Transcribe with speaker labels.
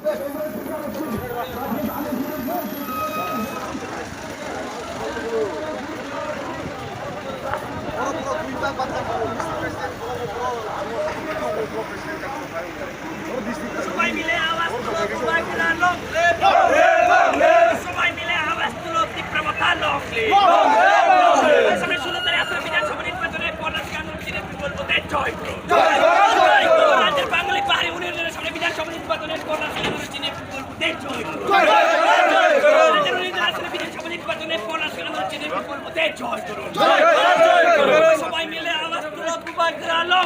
Speaker 1: সবাই মিলে আওয়াজ তুলো, সবাই মিলে লং সবাই মিলে আওয়াজ তুলো, তীব্রতা লং আসামের 16 তারিখ আসলে বিধানসভা নির্বাচনে কর্ণাটক আন্দোলনের বলতে জয় করুন। রাজ্যের বাঙালি পাহাড়ি ইউনিয়নের সামনে বিধানসভা নির্বাচনে কর্ণাটক আন্দোলনের বলতে জয় করুন। রাজ্যের আসলে বিধানসভা নির্বাচনে কর্ণাটক আন্দোলনের বলতে জয় করুন। সবাই মিলে আওয়াজ তুলো, লং